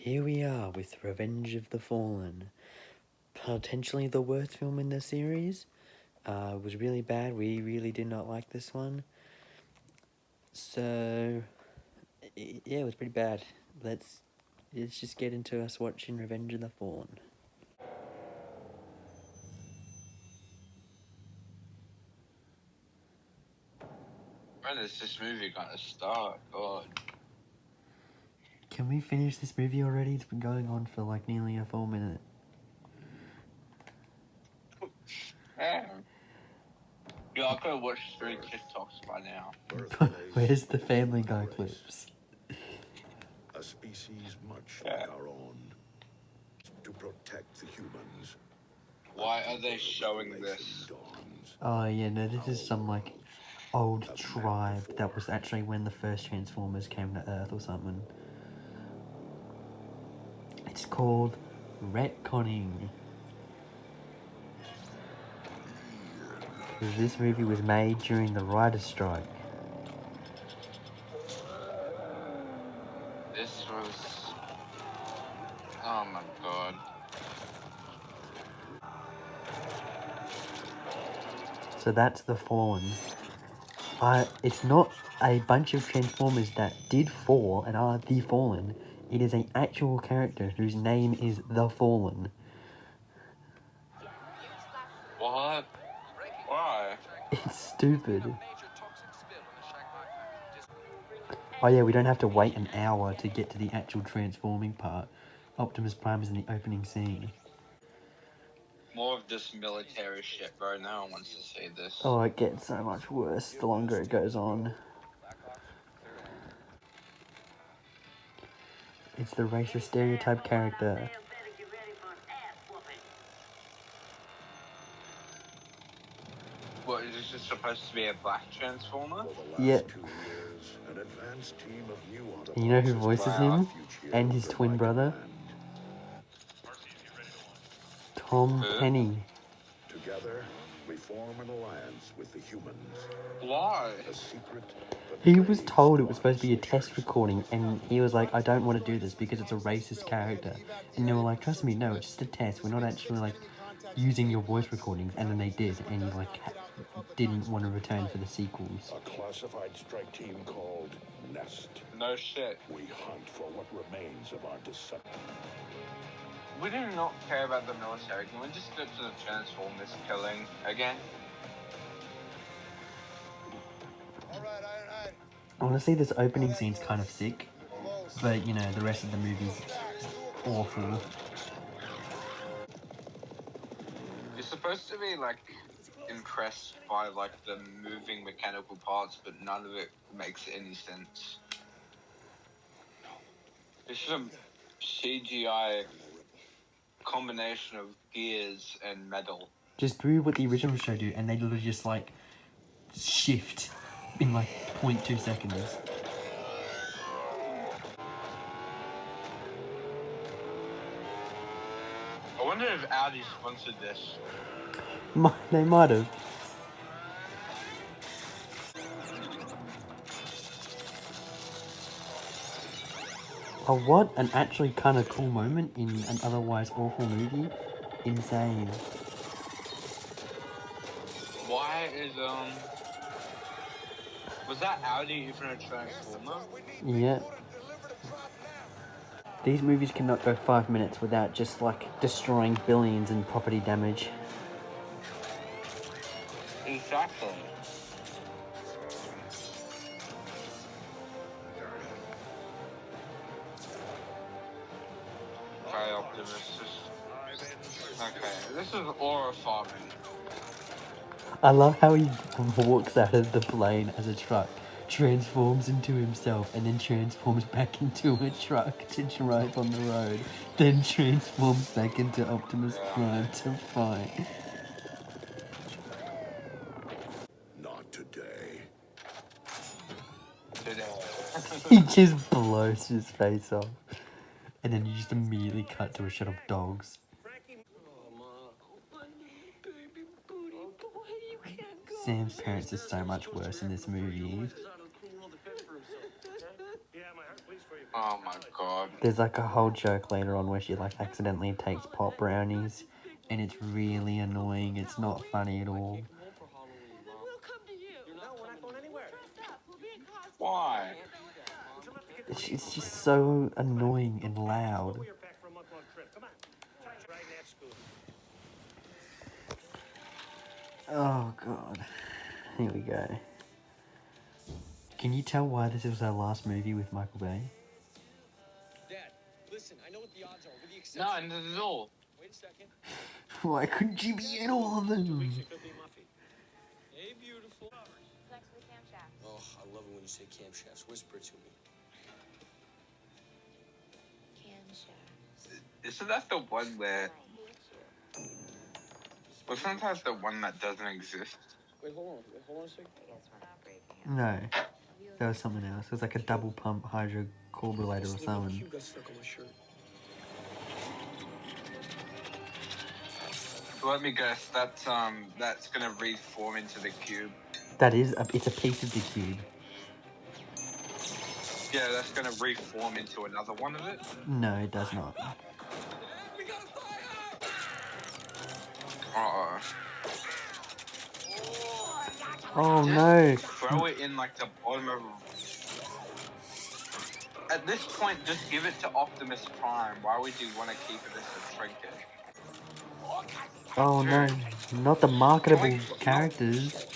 here we are with Revenge of the Fallen. Potentially the worst film in the series. It was really bad. We really did not like this one. So, yeah, it was pretty bad. Let's just get into us watching Revenge of the Fallen. When is this movie gonna start? God. Can we finish this movie already? It's been going on for like nearly a full minute. Damn. Yeah, I could have watched 3 TikToks by now. Where's the Family Guy clips? A species much like our own, to protect the humans. Why are they showing this? Oh yeah, no, this is some like old tribe that was actually when the first Transformers came to Earth or something. It's called retconning. This movie was made during the writer's strike. This was... Oh my god. So that's the Fallen. It's not a bunch of Transformers that did fall and are the Fallen. It is an actual character whose name is the Fallen. What? Why? It's stupid. Oh yeah, we don't have to wait an hour to get to the actual transforming part. Optimus Prime is in the opening scene. More of this military shit, bro. No one wants to see this. Oh, it gets so much worse the longer it goes on. It's the racist stereotype character. What, is this just supposed to be a black Transformer? Yeah. And you know who voices him? And his twin brother? Tom Penny. Together, we form an alliance with the humans. Why? A secret, He was told it was supposed to be a test recording, and he was like, I don't want to do this because it's a racist character. And they were like, trust me, no, it's just a test. We're not actually, like, using your voice recordings. And then they did, and he, like, didn't want to return for the sequels. a classified strike team called Nest. No shit. We hunt for what remains of our descent. We do not care about the military. Can we just get to the Transformers killing again? Honestly, this opening scene's kind of sick, but, you know, the rest of the movie's awful. You're supposed to be, like, impressed by, like, the moving mechanical parts, but none of it makes any sense. It's some CGI combination of gears and metal. Just do what the original show do, and they literally just, like, shift in, like, 0.2 seconds. I wonder if Audi sponsored this. They might have. Oh, what an actually kind of cool moment in an otherwise awful movie. Insane. Why is, was that Audi even a Transformer? Yeah. These movies cannot go 5 minutes without just, like, destroying billions in property damage. Exactly. Okay, Optimus. Okay, this is aura farming. I love how he walks out of the plane as a truck, transforms into himself, and then transforms back into a truck to drive on the road, then transforms back into Optimus Prime to fight. Not today. He just blows his face off. And then you just immediately cut to a shot of dogs. Sam's parents are so much worse in this movie. Oh my god. There's like a whole joke later on where she like accidentally takes pop brownies, and it's really annoying. It's not funny at all. Why? It's just so annoying and loud. Oh god. Here we go. Can you tell why this was our last movie with Michael Bay? Dad, listen, I know what the odds are, with the exception. No, not at all. Wait a second. Why couldn't you be in all of them? Hey, beautiful. Next to the camshaft. Oh, I love it when you say camshafts. Whisper it to me. Camshaft. Isn't that the one where... I hate you. Well, sometimes the one that doesn't exist. Wait, hold on a second. I guess we're not breaking up. No, that was something else. It was like a double pump hydro carburetor or something. You got stuck on my shirt. Let me guess, that's gonna reform into the cube. That is, it's a piece of the cube. Yeah, that's gonna reform into another one of it. No, it does not. Uh-oh. Oh no! Throw it in like the bottom of... At this point, just give it to Optimus Prime. Why would you want to keep it as a trinket? Oh no, not the marketable characters.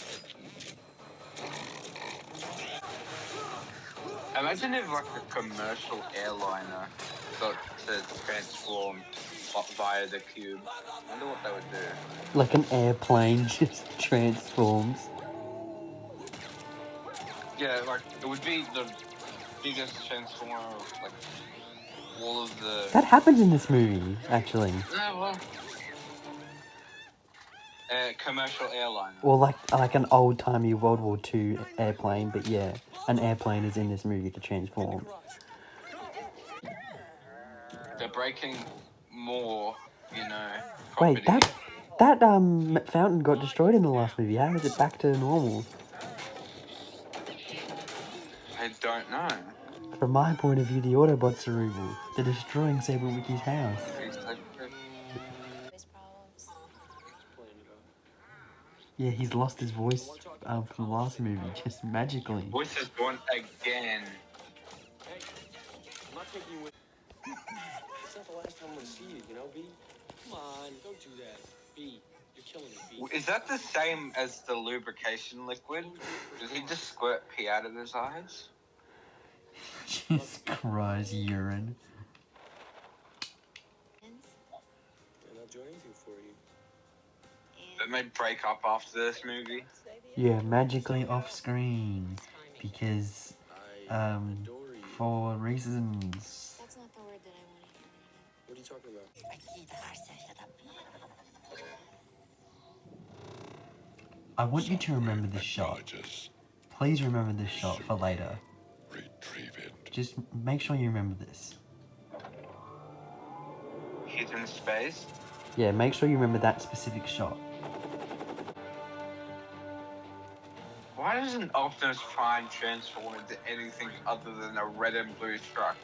Imagine if like a commercial airliner got to transform via the cube. I wonder what they would do. Like an airplane just transforms. Yeah, like it would be the biggest transformer of like all of the... That happens in this movie, actually. No, well... commercial airliner. Or like an old-timey World War II airplane, but yeah, an airplane is in this movie to transform. They're breaking more, you know, Wait, property. that fountain got destroyed in the last movie. How is it back to normal? I don't know. From my point of view, the Autobots are evil. They're destroying Saber Wiki's house. His problems. Yeah, he's lost his voice from the last movie, just magically. Voice is gone again. I'm not taking you with... It's not the last time I'm gonna see you, B? Come on, don't do that. B, you're killing me, B. Is that the same as the lubrication liquid? Does he just squirt pee out of his eyes? Jesus Christ, urine. And I'll do anything for you. They may break up after this movie. Yeah, magically off screen. Because, for reasons. That's not the word that I want to hear. What are you talking about? I want you to remember this shot. Please remember this shot for later. Retrieve it. Just make sure you remember this. He's in space. Yeah, make sure you remember that specific shot. Why doesn't Optimus Prime transform into anything other than a red and blue truck?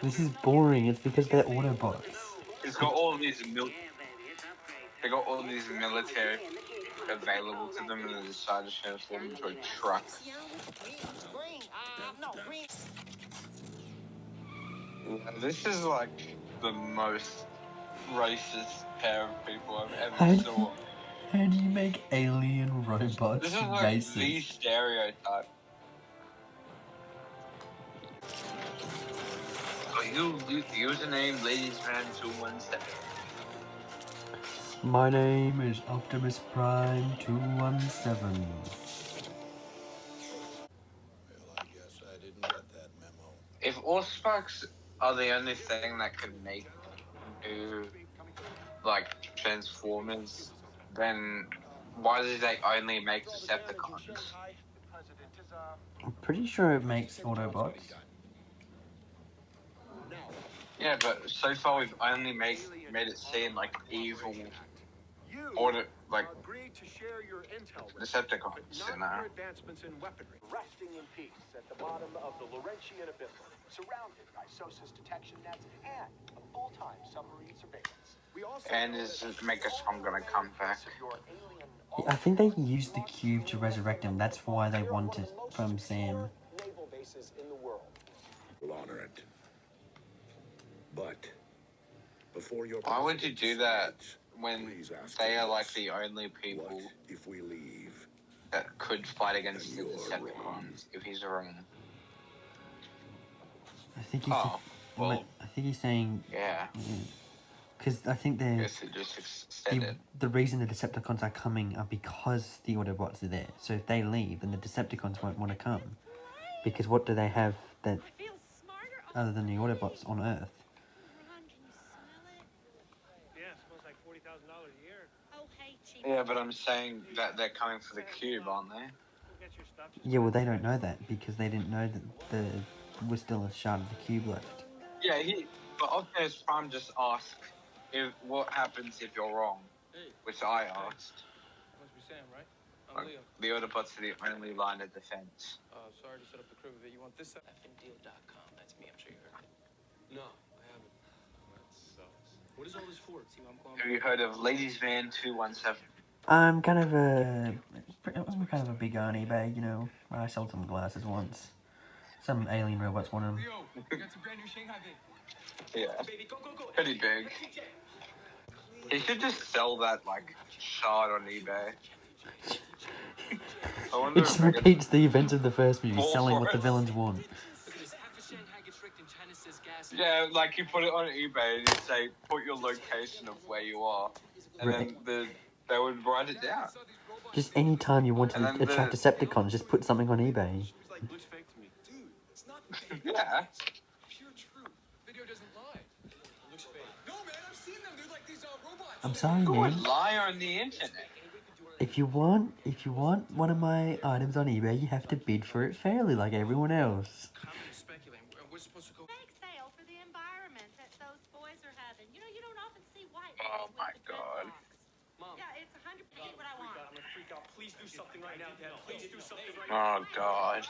This is boring. It's because they're Autobots. He's got all these they got all these military available to them, and they decide to transform into a truck. Yeah, this is like the most racist pair of people I've How ever do saw. How do you make alien robots This is like the racist? stereotype. Oh, username ladies man 217. My name is Optimus Prime 217. Well, I guess I didn't get that memo. If Allsparks are the only thing that can make new, like, Transformers, then why do they only make Decepticons? I'm pretty sure it makes Autobots. Yeah, but so far we've only made it seem like evil, like to share your intel with Decepticons, but you not know. your advancements in weaponry. Resting in peace at the bottom of the Laurentian Abyss, surrounded by SOSUS detection nets and a full-time submarine surveillance. We also And know is that to make us I'm gonna come back. your alien I think they used the cube to resurrect him. That's why they want it from Sam. naval bases in the world. We'll honor it. But before your Why would you do that when please ask they are them like this. the only people What if we leave? that could fight against the And you're Decepticons wrong. if he's wrong? I think he's. Oh, well, I think he's saying. yeah. Because I think they're. Guess it just extended. The reason the Decepticons are coming are because the Autobots are there. So if they leave, then the Decepticons won't want to come. Because what do they have that other than the Autobots on Earth? Ron, can you smell it? Yeah, it smells like $40,000 a year. Oh, hey, Chief. Yeah, but I'm saying that they're coming for the cube, aren't they? Go get your stuff. Yeah, well they don't know that because they didn't know that there was still a shard of the cube left. Yeah, but Optimus Prime just asked if what happens if you're wrong, which I asked. Must be Sam, right? Like, the Autobots are the only line of defense. Sorry to set up the crib of it. You want this? FNDeal.com. That's me. I'm sure you heard it. No, I haven't. That sucks. What is all this for? See what I'm Have you heard of Ladies Man 217? I'm kind of a big on eBay, you know. I sold some glasses once. Some alien robots wanted them. Yo, we got some brand new Shanghai bait. Yeah, Baby, go. pretty big. He should just sell that like shard on eBay. I wonder It just if I could- repeats the events of the first movie, Fall selling for what the it. villains want. Look at this. Half of Shanghai gets wrecked and China says gas. Yeah, like you put it on eBay and you say put your location of where you are, and Right. then they would write it down. Just any time you want And to then attract the- Decepticons, just put something on eBay. Looks fake to me. Dude, it's not fake. Yeah. Pure truth. Video doesn't lie. It looks fake. No, man, I've seen them. They're like these robots. I'm sorry, Who would man. lie on the internet? If you want one of my items on eBay, you have to bid for it fairly, like everyone else. Comment speculating. We're supposed to go. Bake sale for the environment that those boys are having. You know, you don't often see white Oh boys my with the God. dreadlocks. Mom. Yeah, it's 100% what I want. I'm gonna freak out. Please do something right now, Dad. Please do something right now. Oh god.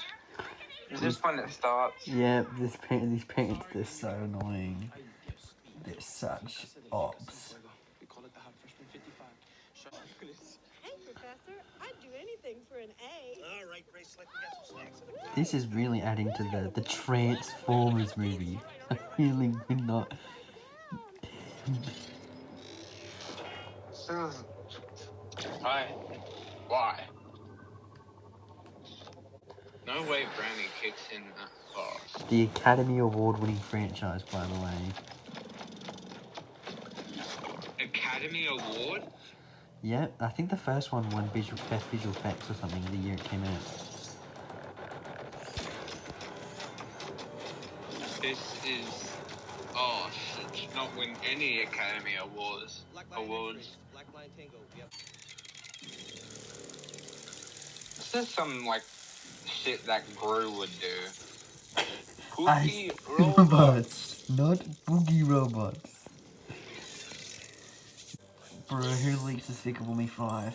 Is this when it starts? Yeah, these parents, they're so annoying. They're such ops. We call it the Hot Freshman 55. Hey, Professor, I'd do anything for an A. All right, Grace, like we got some snacks in the car. This is really adding to the Transformers movie. I really would not. Why? No way Brownie kicks in that fast. The Academy Award-winning franchise, by the way. Academy Award? Yeah, I think the first one won best visual effects or something the year it came out. This is... Oh, should not win any Academy Awards. Black Line Tango, yep. This is some, like, shit that Gru would do. Ice Cookie robot. robots, not boogie robots. Bro, who leaks Despicable Me 5?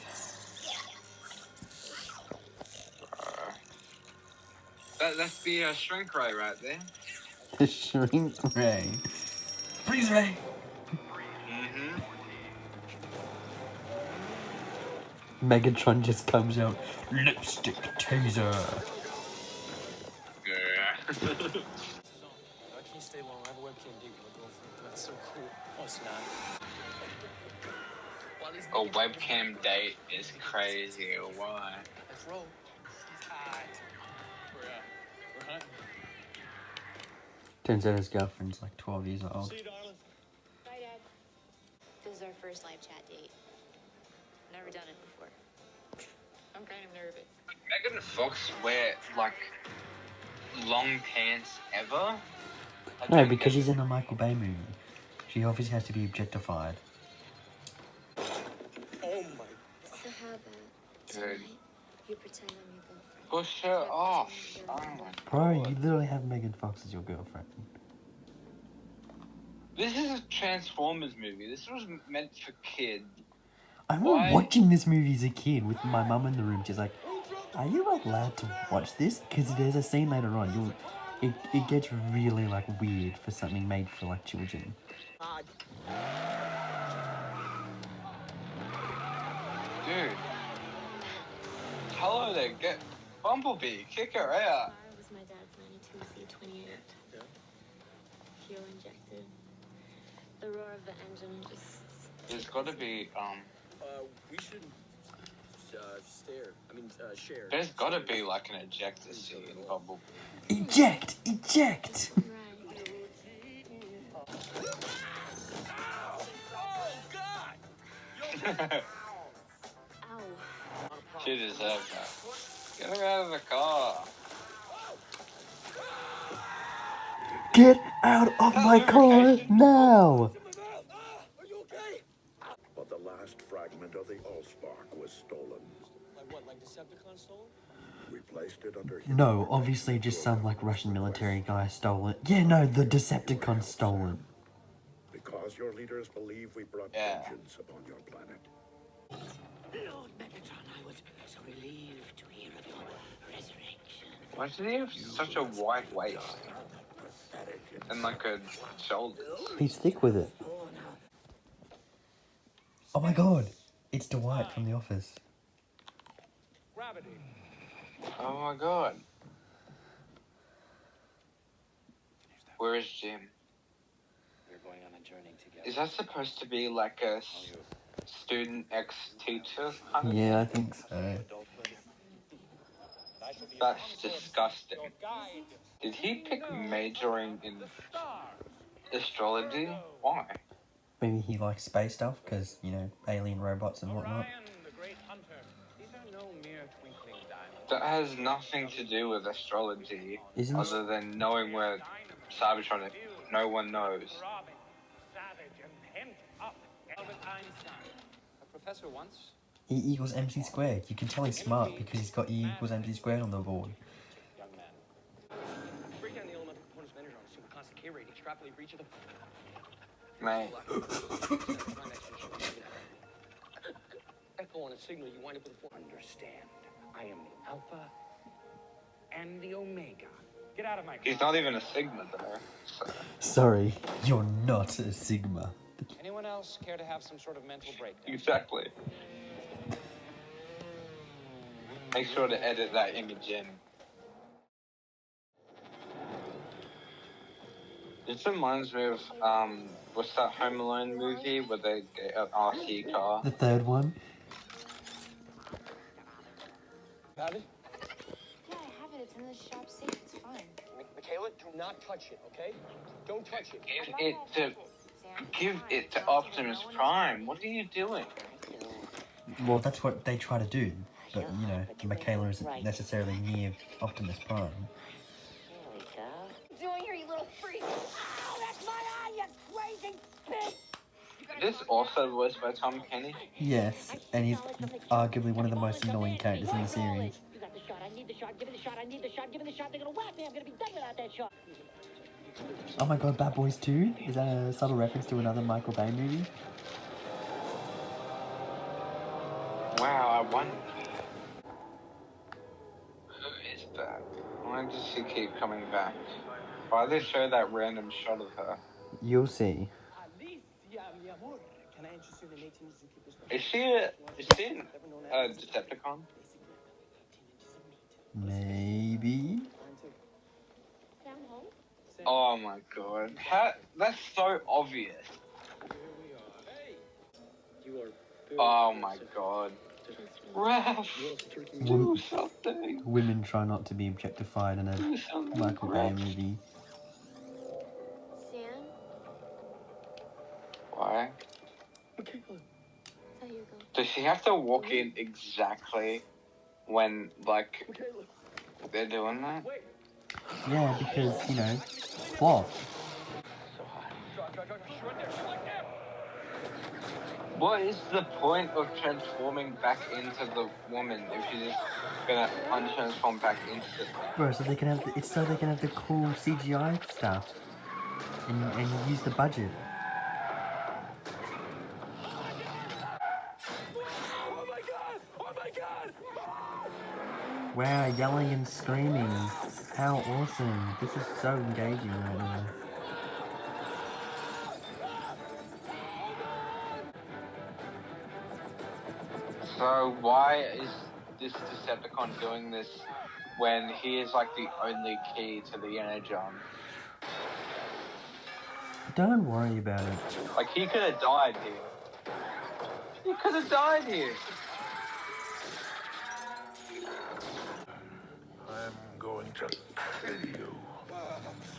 That's the shrink ray right there. The Shrink Ray. Freeze Ray! Mm-hmm. Megatron just comes out. Lipstick taser. Yeah. I can't stay long. I have a webcam date with my girlfriend. That's so cool. Oh, it's not. A webcam date is crazy. Why? Let's roll. She's hot. We're hunting. Turns out his girlfriend's like 12 years old. See you, darling. Bye, Dad. This is our first live chat date. Never done it before. I'm kind of nervous. Megan Fox wear like long pants ever? I No, don't because get- she's in a Michael Bay movie. She obviously has to be objectified. Oh my. So how about Dude. tonight you pretend I'm your girlfriend? Push her off. Oh my Bro, you god. literally have Megan Fox as your girlfriend. This is a Transformers movie. This was meant for kids. I remember Why? watching this movie as a kid with my mum in the room. She's like, "Are you allowed to watch this?" Because there's a scene later on. It gets really like weird for something made for like children. Dude. Hello there, get Bumblebee, kick her out. Was my dad's 92 C28. Yeah. Fuel injected. The roar of the engine just... There's gotta be, We should share. there's gotta be like an ejector seat in Bumblebee. Eject! Eject! Right. Ow. She deserves that. Get her out of the car. Get out of my car now! But the last fragment of the Allspark was stolen. Like what? Like Decepticon stolen? We placed it under... No, obviously just some like Russian military guy stole it. Yeah, no, the Decepticon stole it. Because your leaders believe we brought Yeah. vengeance upon your planet. Lord Megatron, I was so relieved to hear of your resurrection. Why did he have such a wide waist? And like a shoulder? He's thick with it. Oh my god! It's Dwight from The Office. Gravity. Oh my god. Where is Jim? We're going on a journey together. Is that supposed to be like a student ex-teacher kind of? Yeah, I think so. That's disgusting. Did he pick majoring in astrology? Why? Maybe he likes space stuff, because, you know, alien robots and whatnot. Orion, the great hunter. These are no mere twinkling diamonds. That has nothing to do with astrology, Isn't other than knowing where Cybertron is. No one knows. Throbbing, savage, and pent up. Albert Einstein. A professor once. E equals MC squared. You can tell he's smart because he's got E equals MC squared on the board. Young man. Break down the elemental components of energy on a super constant K rate. Extrapolate for each of them. Mate. Echo on a signal, you wind up with a form. Understand, I am the Alpha and the Omega. Get out of my car. He's not even a Sigma though. So. Sorry, you're not a Sigma. Anyone else care to have some sort of mental breakdown? Exactly. Make sure to edit that image in. This reminds me of, what's that Home Alone movie where they get an RC car? The third one? Have it? Yeah, I have it. It's in the shop safe. It's fine. Michaela, do not touch it, okay? Don't touch it. Give it to Optimus Prime. What are you doing? Well, that's what they try to do. But, you know, Michaela isn't necessarily near Optimus Prime. Doing here, you little freak. Ow, that's my eye, you crazy bitch! Is this also voiced by Tom Kenny? Yes, and he's arguably one of the most annoying characters in the series. You got the shot, I need the shot, give me the shot, I need the shot, give me the shot, they're gonna whack me, I'm gonna be done without that shot. Oh my god, Bad Boys 2? Is that a subtle reference to another Michael Bay movie? Wow, I wonder. Who is that? Why does she keep coming back? Why do they show that random shot of her? You'll see. Can I interest you in an 18 zookeeper's Is she a Decepticon? Maybe? Sam home? Oh my god. How, that's so obvious. You are Oh my god. Raph, do Wom- something. Women try not to be objectified in a Do something. Michael Bay Raph. movie. Sam? Why? Tell you go. Does she have to walk in exactly when, like, they're doing that? Yeah, because, you know, plot. What is the point of transforming back into the woman if you're just gonna untransform back into Bro, so they can have it's so they can have the cool CGI stuff and use the budget. Wow, yelling and screaming. How awesome. This is so engaging right now. So why is this Decepticon doing this when he is like the only key to the Energon? Don't worry about it. Like, he could have died here. He could have died here. I'm going to kill you.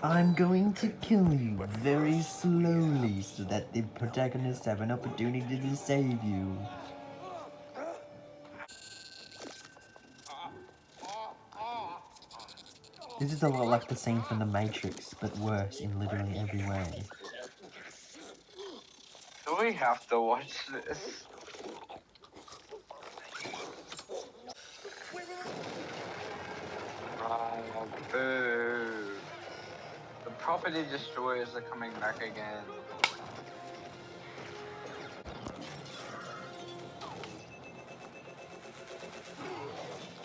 I'm going to kill you very slowly so that the protagonists have an opportunity to save you. This is a lot like the scene from The Matrix, but worse in literally every way. Do we have to watch this? Oh, boo. The property destroyers are coming back again.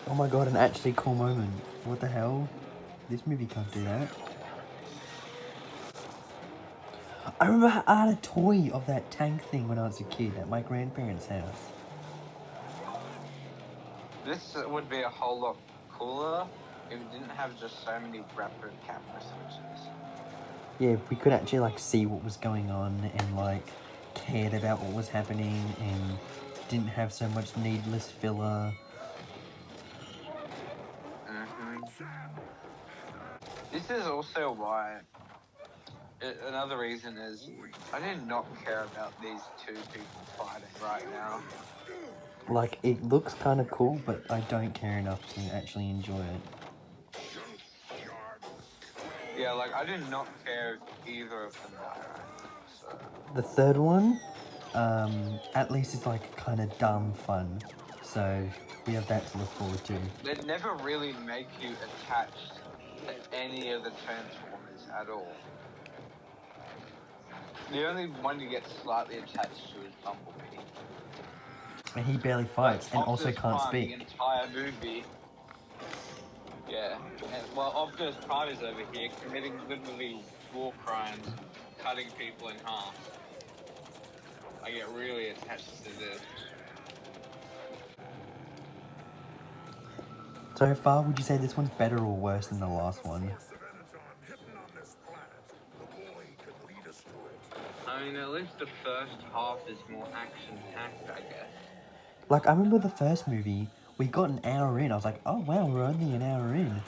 Oh my god, an actually cool moment. What the hell? This movie can't do that. I remember I had a toy of that tank thing when I was a kid at my grandparents' house. This would be a whole lot cooler if it didn't have just so many rapid camera switches. Yeah, if we could actually like see what was going on and like cared about what was happening and didn't have so much needless filler. This is also why, another reason is, I did not care about these two people fighting right now. Like, it looks kind of cool, but I don't care enough to actually enjoy it. Yeah, like, I did not care if either of them died right now, so. The third one, at least it's like kind of dumb fun. So we have that to look forward to. They never really make you attached to any of the Transformers at all. The only one you get slightly attached to is Bumblebee. And he barely fights and also can't speak. The entire movie. Yeah. And, well, Optimus Prime is over here committing literally war crimes, cutting people in half. I get really attached to this. So far, would you say this one's better or worse than the last one? I mean, at least the first half is more action-packed, I guess. Like, I remember the first movie, we got an hour in. I was like, oh wow, we're only an hour in.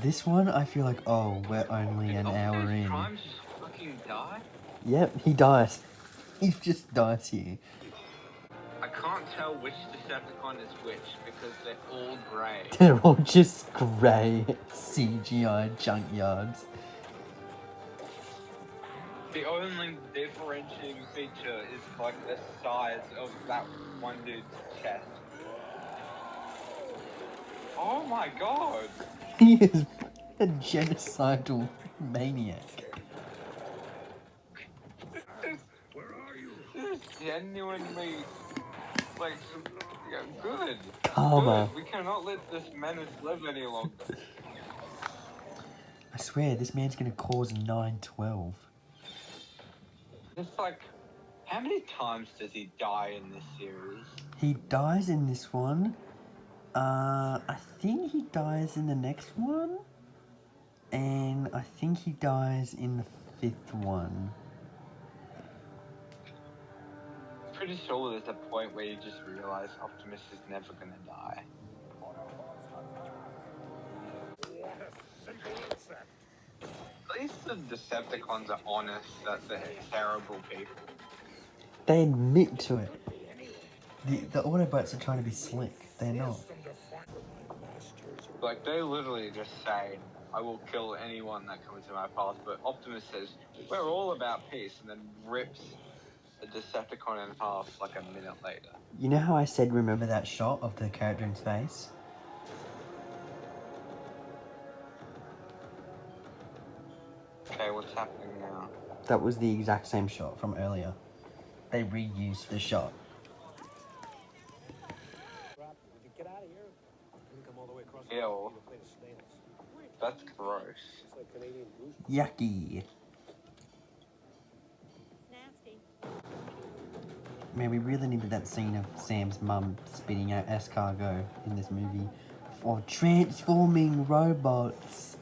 This one, I feel like, oh, we're only an hour in. Prime just fucking die? Yep, he dies. He just dies here. I can't tell which Decepticon is which because they're all grey. They're all just grey CGI junkyards. The only differentiating feature is like the size of that one dude's chest. Oh my god! He is a genocidal maniac. This is genuinely, like, good. Karma. Good. We cannot let this menace live any longer. I swear, this man's gonna cause 9/12. It's like, how many times does he die in this series? He dies in this one. I think he dies in the next one. And I think he dies in the 5th one. Pretty sure there's a point where you just realize Optimus is never gonna die. At least the Decepticons are honest that they're terrible people. They admit to it. The Autobots are trying to be slick. They're not. Like, they literally just say, I will kill anyone that comes in my path, but Optimus says, we're all about peace, and then rips a Decepticon in half like a minute later. You know how I said remember that shot of the character in space? Okay, what's happening now? That was the exact same shot from earlier. They reused the shot. Get out of here. You come all the way across. Ew. That's gross. Yucky. It's nasty. Man, we really needed that scene of Sam's mum spitting out escargot in this movie for transforming robots.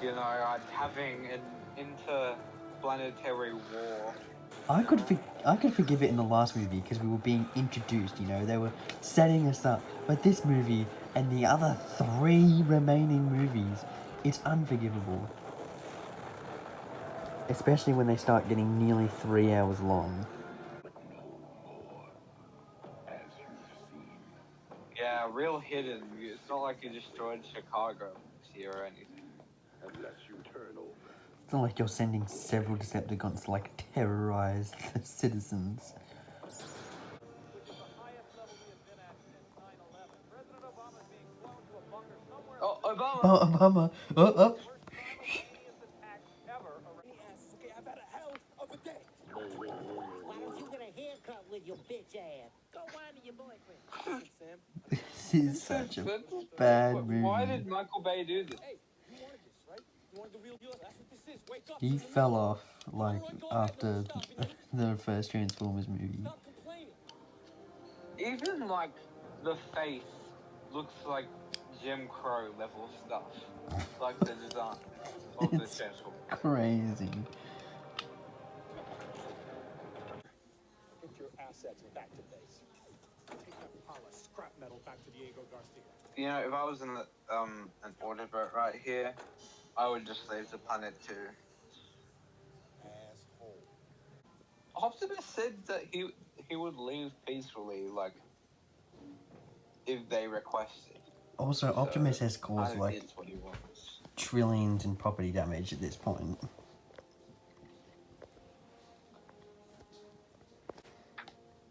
You know, having an interplanetary war. I could forgive it in the last movie because we were being introduced, you know, they were setting us up. But this movie and the other 3 remaining movies, it's unforgivable. Especially when they start getting nearly 3 hours long. Yeah, real hidden. It's not like you destroyed Chicago here or anything. Unless you turn over. It's not like you're sending several Decepticons to, like, terrorize the citizens. Oh, Obama! Oh, Obama! Oh. Okay, I've had a hell of a day. Why don't you get a haircut with your bitch ass? Go whine to your boyfriend. Sam. This is such a bad movie. Why did Michael Bay do this? Hey, you wanted this, right? You wanted the real deal? That's what this is. Wake up. He fell off, like, after the first Transformers movie. Stop complaining. Even, like, the face looks like Jim Crow level stuff. Like the design of the It's Transformers. crazy. Get your assets back to base. Take that pile of scrap metal back to Diego Garcia. You know, if I was in an Autobot right here, I would just leave the planet too. Asshole. Optimus said that he would leave peacefully, like, if they requested. Also, Optimus has caused, I like, think it's what he wants. trillions in property damage at this point.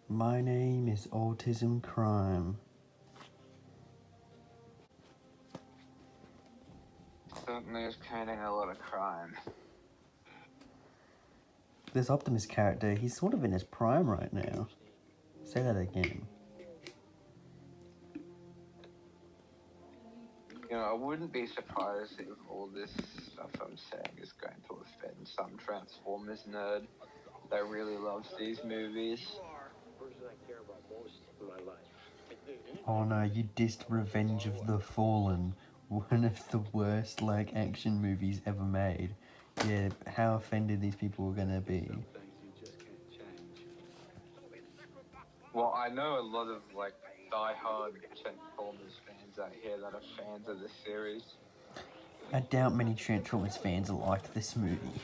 My name is Autism Crime. Certainly is committing a lot of crime. This Optimus character, he's sort of in his prime right now. Say that again. You know, I wouldn't be surprised if all this stuff I'm saying is going to offend some Transformers nerd that really loves these movies. Person I care about most in my life. Oh no, you dissed Revenge of the Fallen, one of the worst, like, action movies ever made. Yeah, how offended these people were gonna be. Well, I know a lot of, like, die-hard Transformers fans out here that are fans of the series. I doubt many Transformers fans liked this movie.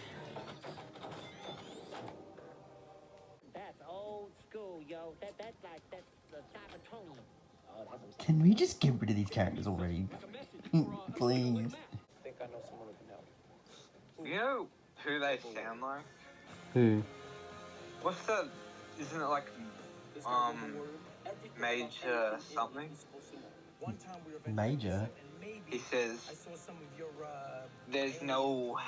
That's old school, yo. That's Cybertronian. Oh, that's Can we just get rid of these characters already? Please. I think I know someone who can help. You know who they sound like? Who? What's the... Isn't it like, Major something? Major? He says, there's no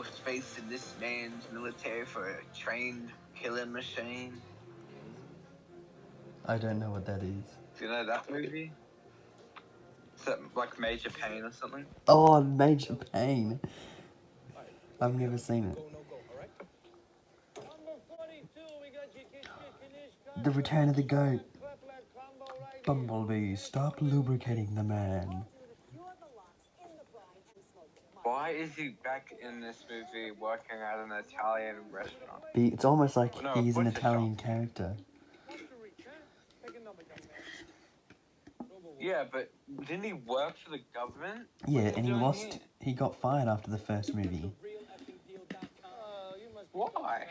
space in this man's military for a trained killing machine. I don't know what that is. Do you know that movie? Is that like Major Pain or something? Oh, Major Pain. I've never seen it. The Return of the Goat. Bumblebee, stop lubricating the man. Why is he back in this movie working at an Italian restaurant? It's almost like No, he's an butcher Italian shop. character. Yeah, but didn't he work for the government? Yeah, What's and he doing lost. here? He got fired after the first movie. Why?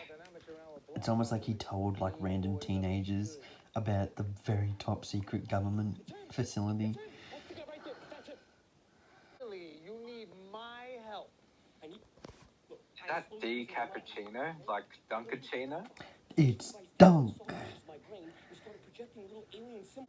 It's almost like he told, like, random teenagers about the very top secret government facility. You need my help. Is that D Cappuccino? Like Dunkaccino? It's Dunk. My brain and started projecting a little alien symbol.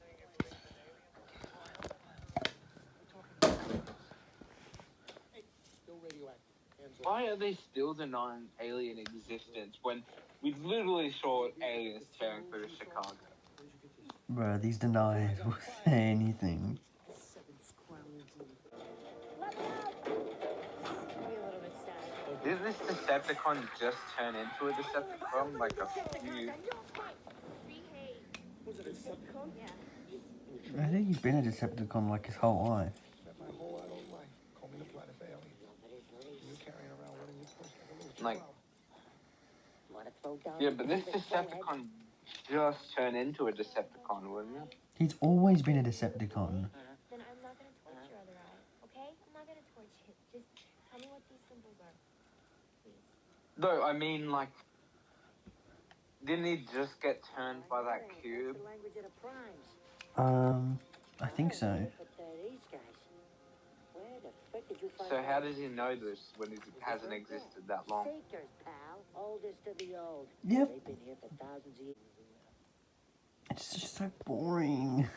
Why are they still denying alien existence when we literally saw aliens tearing through Chicago? Bro, these deniers will say anything. Be a little bit sad. Did this Decepticon just turn into a Decepticon like a few? Was it a Decepticon? Yeah. I think he's been a Decepticon like his whole life. Spent my whole adult life combing the planet for alien. You're carrying around one of your first evolution. Like, Wanna throw down yeah, but this the forehead? Decepticon just turned into a Decepticon, wouldn't it? He's always been a Decepticon. Then I'm not gonna torch your other eye, okay? I'm not gonna torch it. Just tell me what these symbols are, please. No, I mean, like, didn't he just get turned by that cube? The language of the primes. I think so. But these guys, where the frick did you find So how out? does he know this when it hasn't existed that long? Seekers, pal. Oldest of the old. Yep. They've been here for thousands of years. It's just so boring.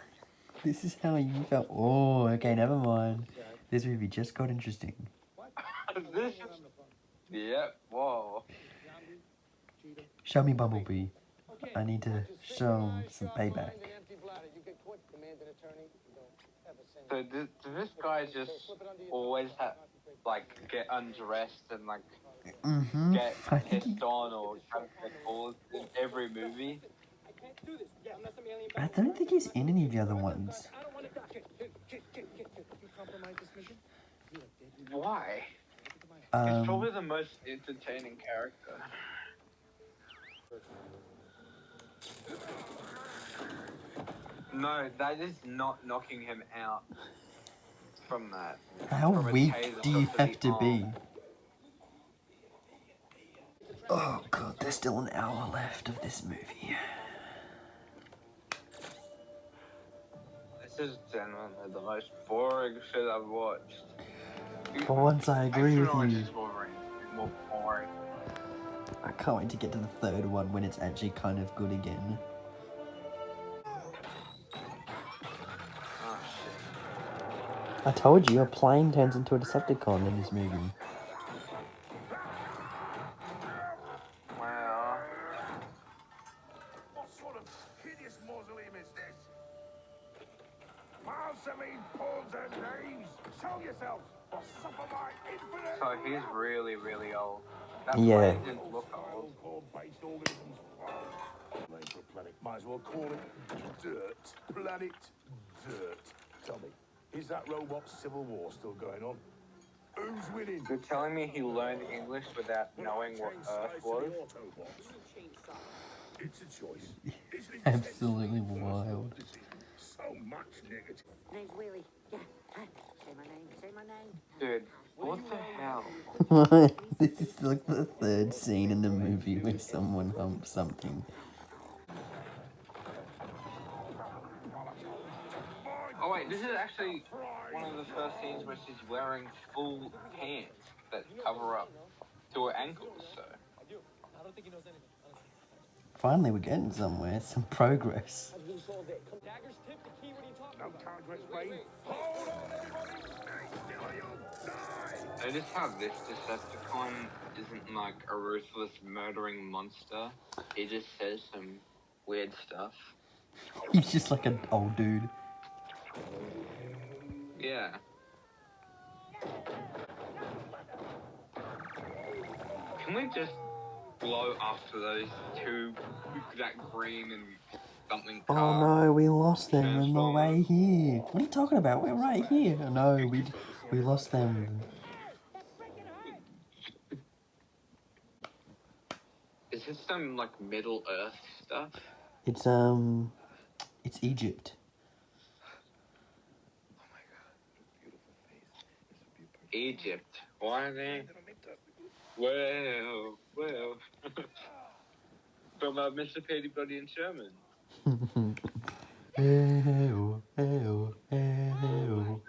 This is how you felt. Oh, okay, never mind. This movie just got interesting. This is... Yep, whoa. Show me Bumblebee. I need to show him some payback. So does this guy just always have, like, get undressed and, like, get I think he, pissed on or have calls in every movie? I don't think he's in any of the other ones. Why? He's probably the most entertaining character. No, that is not knocking him out from that. How From a weak taser do you to have the to be? arm. Oh god, there's still an hour left of this movie. This is genuinely the most boring shit I've watched. For once, I agree with Orange you. is more boring. I can't wait to get to the third one when it's actually kind of good again. Oh shit. I told you, a plane turns into a Decepticon in this movie. Wow. What sort of hideous mausoleum is this? Balsamine pawns and names. Show yourself or suffer my infinite. So he's really, really old. That Yeah. plane didn't look old. Core-based organisms. Name for a planet. Might as well call it dirt. Planet dirt. Tell me, is that robot civil war still going on? Who's winning? You're telling me he learned English without knowing what Earth was? It's a choice. It's an Absolutely intense wild. So much negative. Name's Willie. Yeah. Say my name. Say my name. Dude, what the hell? This is like the third scene in the movie where someone humps something. Oh wait, this is actually one of the first scenes where she's wearing full pants that cover up to her ankles, so... I don't think he knows anything. Finally, we're getting somewhere. Some progress. Daggers tip the key. What are you talking No time to explain. Hold on, everybody. Stay still or you'll die. Notice how this Decepticon isn't like a ruthless murdering monster. He just says some weird stuff. He's just like an old dude. Yeah. Can we just blow after those two, that green and something Oh car? no, we lost them on the way here. What are you talking about? We're right here. No, we lost them. Is this some like Middle Earth stuff? It's Egypt. Egypt. Why are they? Well. From Mr. Pettibody and Sherman. Ew, ew, ew, ew.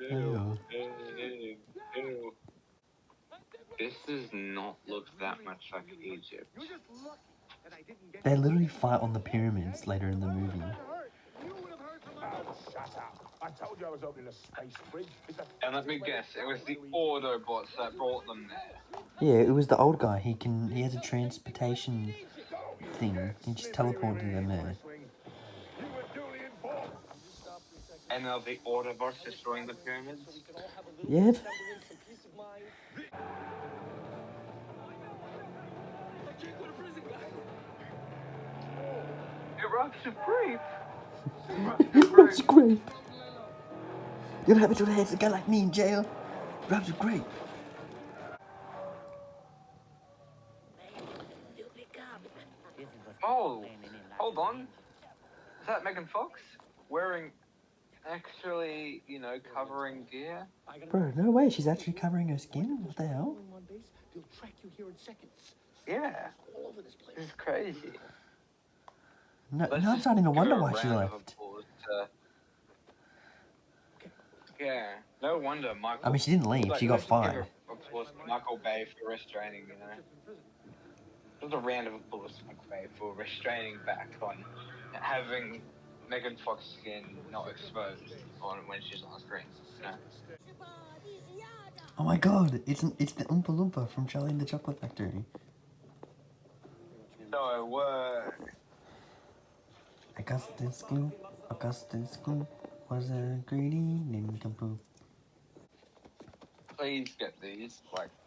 Ew. This does not look that much like Egypt. They literally fight on the pyramids later in the movie. Oh, shut up. I told you I was opening a space bridge. It's a And let me guess, it was the Autobots that brought them there. Yeah, it was the old guy. He has a transportation thing. He just teleported them there. You were duly informed. And there'll be Autobots destroying the pyramids. Yep. Eruption creep. That's great. You're not happy to have a guy like me in jail. That's great. Oh, hold on. Is that Megan Fox wearing actually, covering gear? Bro, no way. She's actually covering her skin. What the hell? They'll track you here in seconds. Yeah, All over this place. this is crazy. No, Let's I'm just starting to give wonder her a why she round of left. applause Yeah, no wonder Michael. I mean, she didn't leave. She got let's just give fired. her applause to Michael Bay for restraining. Just a round of applause to Michael Bay for restraining back on having Megan Fox's skin not exposed on when she's on screen. Oh my god, it's the Oompa Loompa from Charlie and the Chocolate Factory. So, Augustus Gloop was a greedy nincompoop. please get these,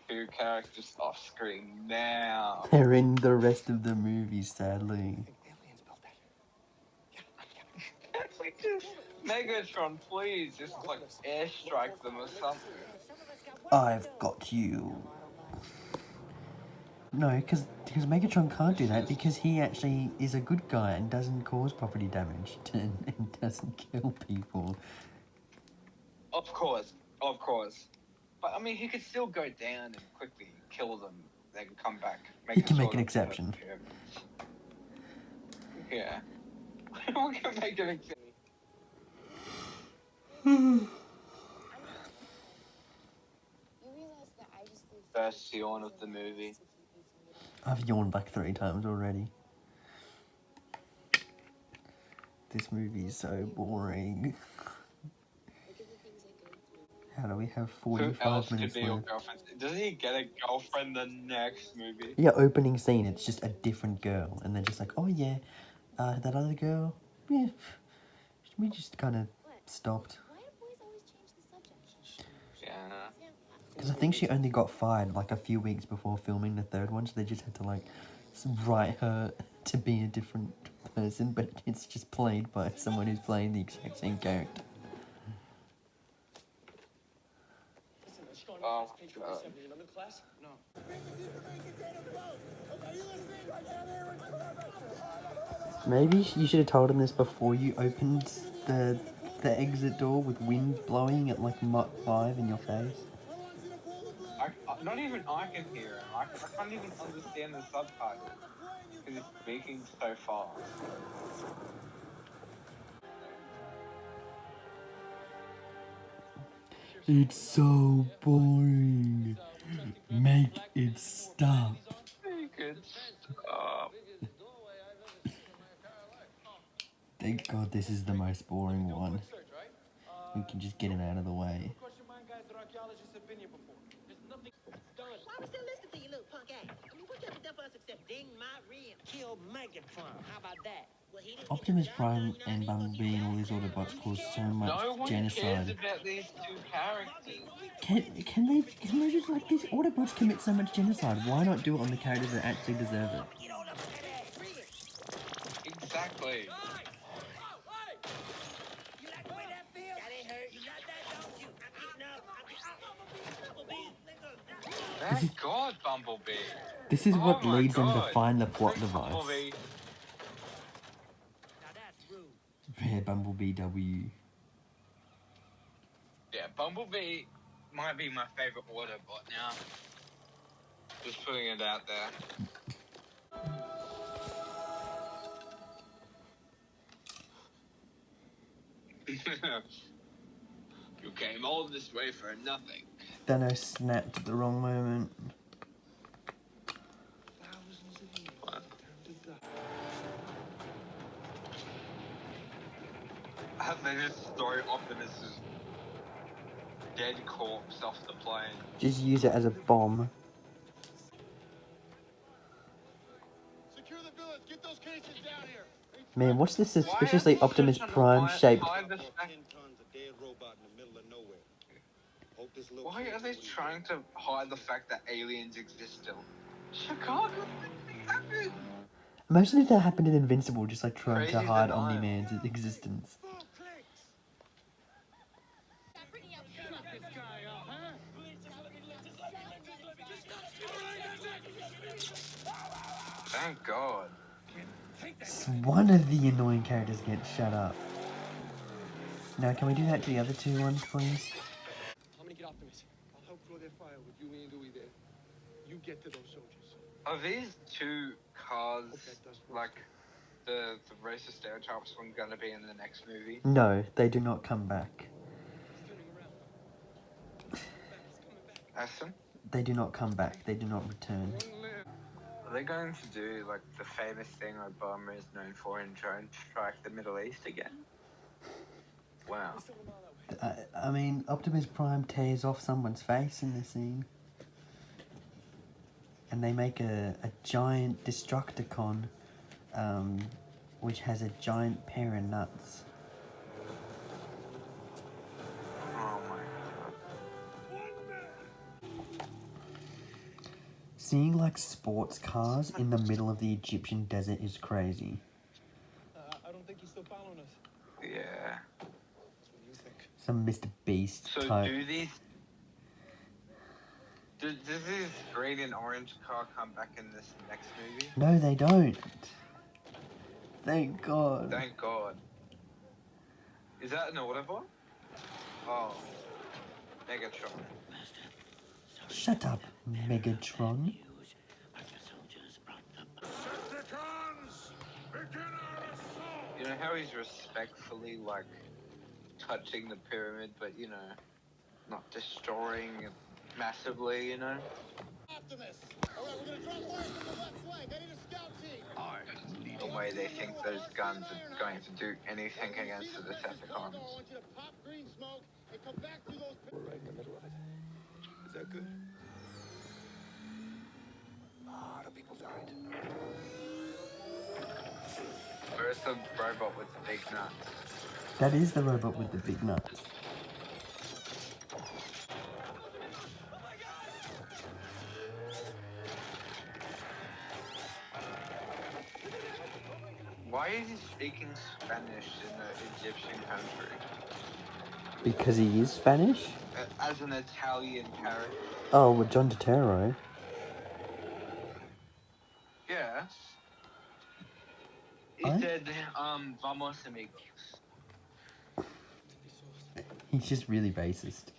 two characters off screen now. They're in the rest of the movie, sadly. Megatron, please, just, airstrike them or something. I've got you. No, because Megatron can't do that because he actually is a good guy and doesn't cause property damage and doesn't kill people. Of course. But, I mean, he could still go down and quickly kill them, then come back. He can make an exception. Yeah. We can make an exception. First yawn of the movie. I've yawned like 3 times already. This movie is so boring. How do we have Who 45 else could minutes be your left? girlfriend? Doesn't he get a girlfriend the next movie? Yeah, opening scene, it's just a different girl. And they're just like, oh yeah, that other girl, yeah. We just kind of stopped. Why do boys always change the subject? Yeah. Because I think she only got fired like a few weeks before filming the 3rd one, so they just had to write her to be a different person, but it's just played by someone who's playing the exact same character. Oh, Another class? No. Maybe you should have told him this before you opened the exit door with wind blowing at Mach 5 in your face. Not even I can hear him. I can't even understand the subtitles because he's speaking so fast. It's so boring. Make it stop. Make it stop. Thank God this is the most boring one. We can just get it out of the way. Why we still listening to you, little punk ass? I mean, what you ever done for us except ding my rim? Kill Megatron. How about that? Well, he didn't Optimus Prime and Bumblebee and all these Autobots cause so much No one cares genocide. about these two characters. Can they just these Autobots commit so much genocide? Why not do it on the characters that actually deserve it? Exactly. You like the way that feels? That ain't hurt. You got that, don't you? I'm getting up. Thank God, Bumblebee. This is what Oh my leads them to God. find the plot Bring device. Bumblebee. Now that's rude. Yeah, Bumblebee W. Yeah, Bumblebee might be my favorite Autobot now. Just putting it out there. You came all this way for nothing. Thanos snapped at the wrong moment. Have they just throw Optimus's dead corpse off the plane? Just use it as a bomb. Secure the village. Get those cases down here. Man, what's this suspiciously Why are they Optimus trying to Prime shaped? hide the fact? Why are they trying to hide the fact that aliens exist still? Chicago, nothing happened. Imagine if that happened in Invincible, just like trying to Crazy hide denial. Omni-Man's existence. Thank God. One of the annoying characters gets shut up. Now, can we do that to the other two ones, please? I'm gonna get Optimus. I'll help throw their fire with you and Dewey there. You get to those soldiers. Are these two cars like the racist stereotypes from gonna be in the next movie? No, they do not come back. He's turning around. He's coming back. Aston? They do not come back. They do not return. Are they going to do like the famous thing Obama is known for and try and strike the Middle East again? Wow. I mean, Optimus Prime tears off someone's face in the scene. And they make a giant Destructicon, which has a giant pair of nuts. Oh my God. Seeing like sports cars in the middle of the Egyptian desert is crazy. I don't think he's still following us. Yeah. What do you think? Some Mr. Beast So type. does this green and orange car come back in this next movie? No, they don't. Thank God. Thank God. Is that an Autobot? Oh. Megatron. Shut up, Megatron. You know how he's respectfully, like, touching the pyramid, but, you know, not destroying it massively, you know? Optimus. All right, we're gonna drop fire from the left flank. I need a scout team. The way they think those guns are going to do anything against the Decepticons. I want you to pop green smoke and come back through those. We're right in the middle of it. Is that good? A lot of people died. Where's the robot with the big nuts? That is the robot with the big nuts. Why is he speaking Spanish in the Egyptian country? Because he is Spanish? As an Italian character? Oh, with John Turturro. Yes. He said, vamos amigos. He's just really racist.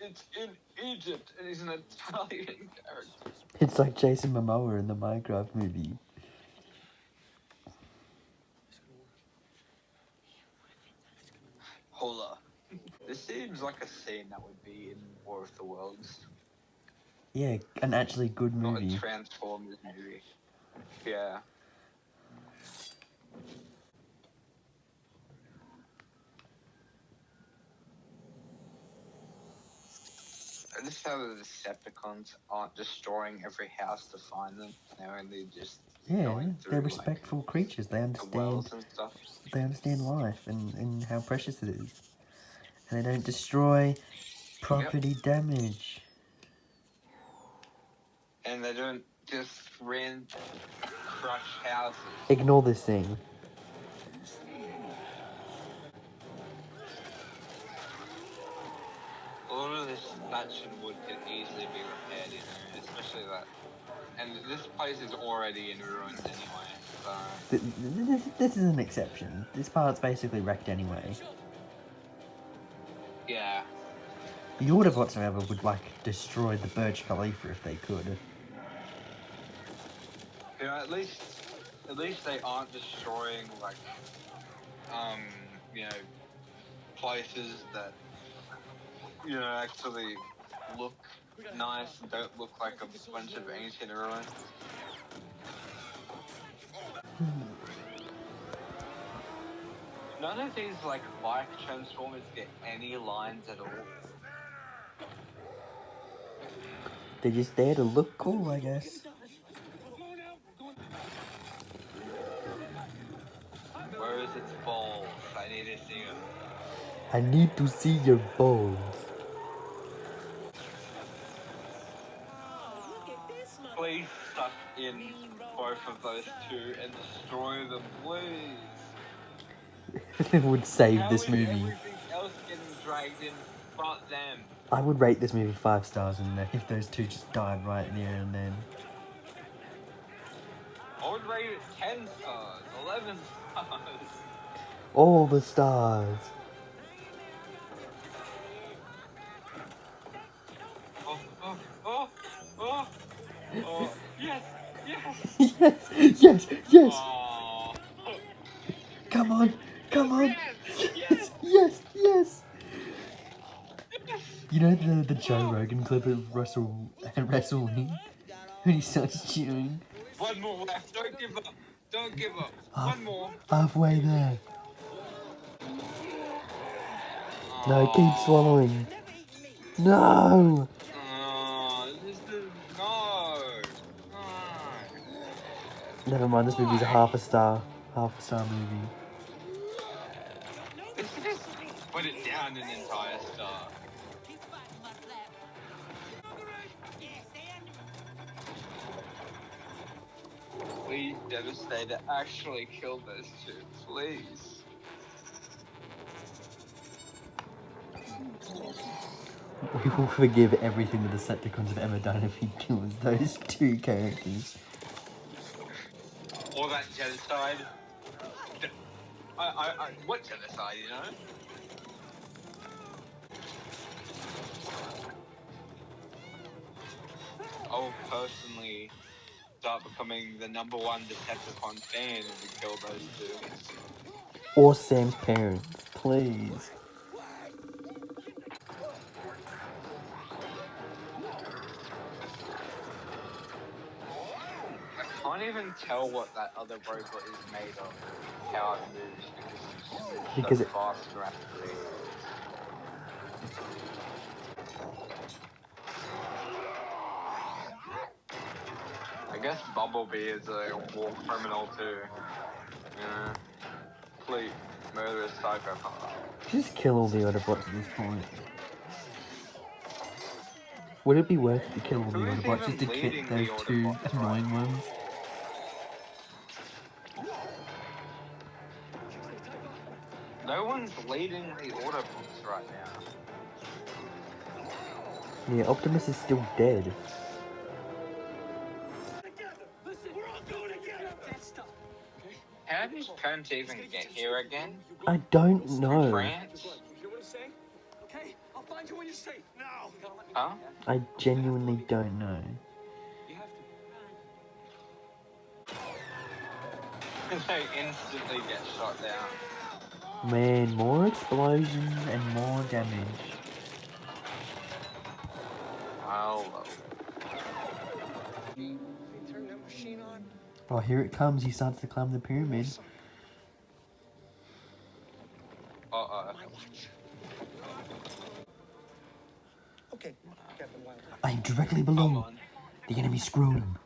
It's in Egypt, and he's an Italian character. It's like Jason Momoa in the Minecraft movie. Hola. This seems like a scene that would be in War of the Worlds. Yeah, an actually good movie. Not a Transformers movie. Yeah. I just how the Decepticons aren't destroying every house to find them. They're only just going through, they're respectful creatures. They the understand. wells and stuff. They understand life and how precious it is, and they don't destroy property damage. And they don't just crush houses. Ignore this scene. A lot of this thatch and wood can easily be repaired, you know, especially that. And this place is already in ruins anyway, so... This is an exception. This part's basically wrecked anyway. Yeah. The Autobots, however, would, like, destroy the Burj Khalifa if they could. You know, at least they aren't destroying, like, you know, places that, you know, actually look nice and don't look like a bunch of ancient ruins. None of these, like, bike Transformers get any lines at all. They're just there to look cool, I guess. I need to see your balls. Please suck in both of those two and destroy them, please. It would save How this is movie. everything else getting dragged in but them? I would rate this movie 5 stars if those two just died right there and then. I would rate it 10 stars, 11 stars. All the stars. Oh, oh, oh, oh, oh, yes, yes. Yes, yes, yes. Oh. Come on, come on. Yes, Yes, yes, yes. You know the Joe Rogan clip of Russell wrestling when he starts chewing? One more left. Don't give up. Don't give up. One more. Halfway there. No, keep swallowing. No! This is no. Never mind, this movie's a half a star. Half a star movie. Just put it down an entire star. Please, Devastator, actually kill those two, please. We will forgive everything the Decepticons have ever done if he kills those two characters. Or that genocide. What genocide, you know? I'll personally start becoming the #1 Decepticon fan if we kill those two. Or Sam's parents, please. I can't even tell what that other robot is made of, how it moves, because it's so fast and rapidly. I guess Bumblebee is a war criminal too. Yeah. Complete murderous psychopath. Just kill all the Autobots at this point. Would it be worth it to kill all the Who is Autobots just to even get leading those the two Autobots annoying right ones? No one's leading the Autobots right now. Yeah, Optimus is still dead. How did Kent even get here again? I don't From know. France? You hear what I'm saying? Okay, I'll find you when you're safe. Now. Huh? I genuinely don't know. You have to. They instantly get shot down. Man, more explosions and more damage. Wow. Turn that machine on. Oh, here it comes. He starts to climb the pyramid. Uh-oh. Okay, Captain Wild. I am directly below the enemy scrotum.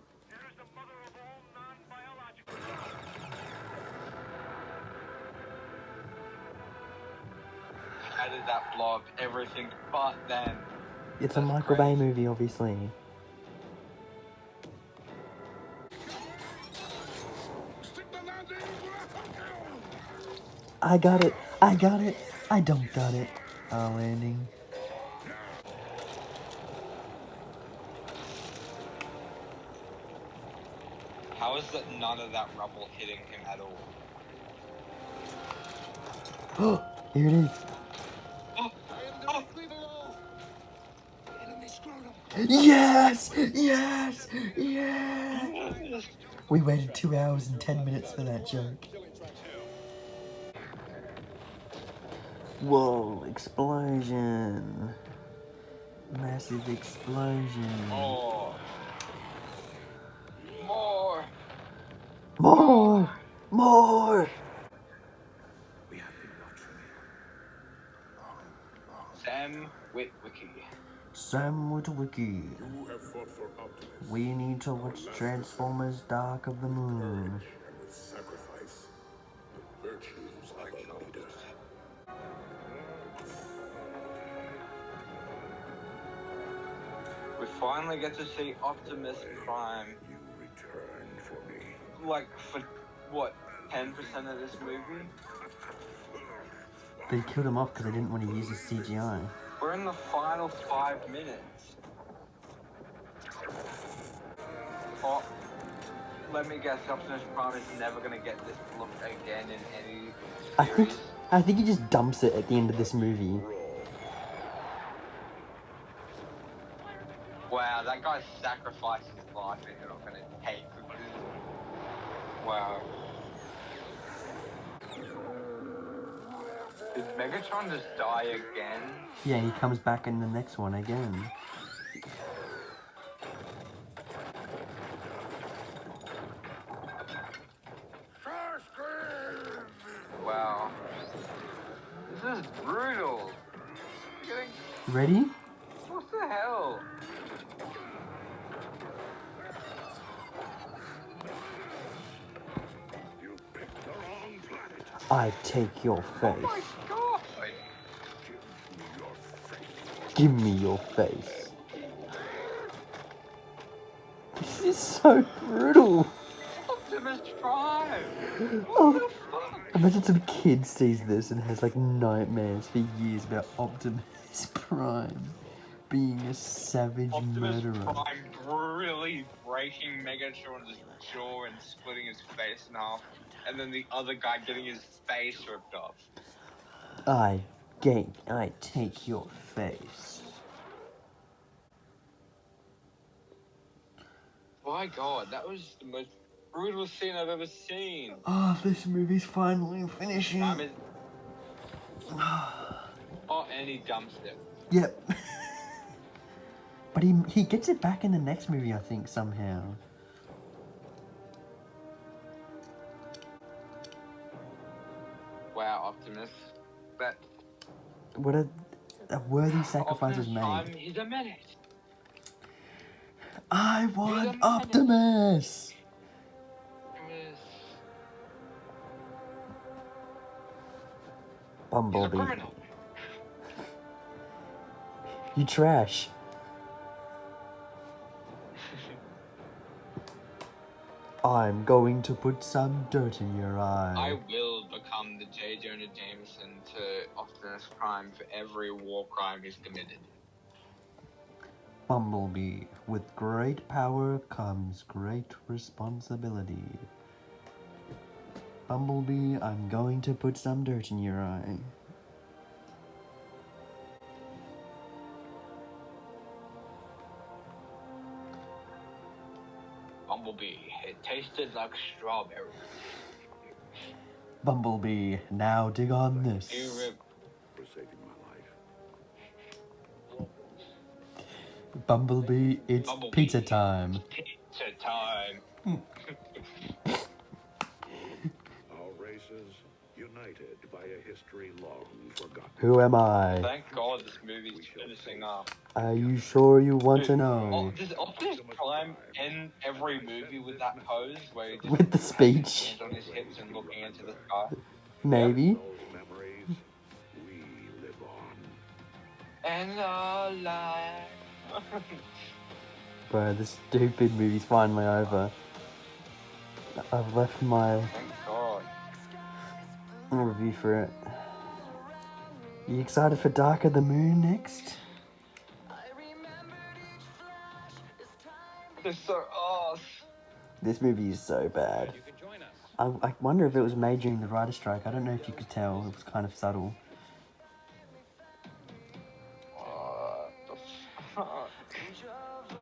How did that blow up everything but them? It's a Michael Bay movie, obviously. I got it. I got it. I don't got it. Landing. How is it none of that rubble hitting him at all? Oh, here it is. Yes! Yes! Yes! We waited 2 hours and 10 minutes for that joke. Whoa, explosion. Massive explosion. Oh. More. More! More! Sam Witwicky. Sam Witwicky. You have fought for Optimus. We need to watch Transformers Dark of the Moon. And with sacrifice, the virtues of a leader. finally get to see Optimus Prime. You returned for me. Like, for what, 10% of this movie? They killed him off because they didn't want to use his CGI. We're in the final 5 minutes. Oh, let me guess, Optimus Prime is never gonna get this look again in any series. I think he just dumps it at the end of this movie. Wow, that guy sacrificed his life and you're not gonna take because... Wow. Did Megatron just die again? Yeah, he comes back in the next one again. Wow. This is brutal. Ready? What the hell? You picked the wrong planet. I take your face. Oh my god! Give me your face. This is so brutal. Optimus Prime! Oh. What the fuck? Imagine some kid sees this and has like nightmares for years about Optimus Prime being a savage Optimus murderer. Prime really breaking Megatron's jaw and splitting his face in half, and then the other guy getting his face ripped off. I take your face. My god, that was the most brutal scene I've ever seen. Oh, this movie's finally finishing. I mean... Oh, and he dumps it. Yep. But he gets it back in the next movie, I think, somehow. Wow, Optimus. That... What a worthy sacrifice was Optimus made. Prime, he's a menace. I want Optimus! Bumblebee. You trash. I'm going to put some dirt in your eye. I will become the J. Jonah Jameson to Optimus Prime for every war crime he's committed. Bumblebee, with great power comes great responsibility. Bumblebee, I'm going to put some dirt in your eye. Bumblebee, it tasted like strawberry. Bumblebee, now dig on this. For saving my life. Bumblebee, it's Bumblebee. pizza time. Pizza time. Our races united by a history long forgotten. Who am I? Thank God this movie's finishing up. Are you sure you want to Oh, know? does Optimus Prime end every movie with that pose where he just With the speech? hands on his hips and looking into the sky? Maybe. Those memories we live on. And alive. Bro, this stupid movie's finally over. I've left my Thank God. review for it. You excited for Dark of the Moon next? They're so ass. This movie is so bad. I wonder if it was made during the writer's strike. I don't know if you could tell. It was kind of subtle. What the fuck?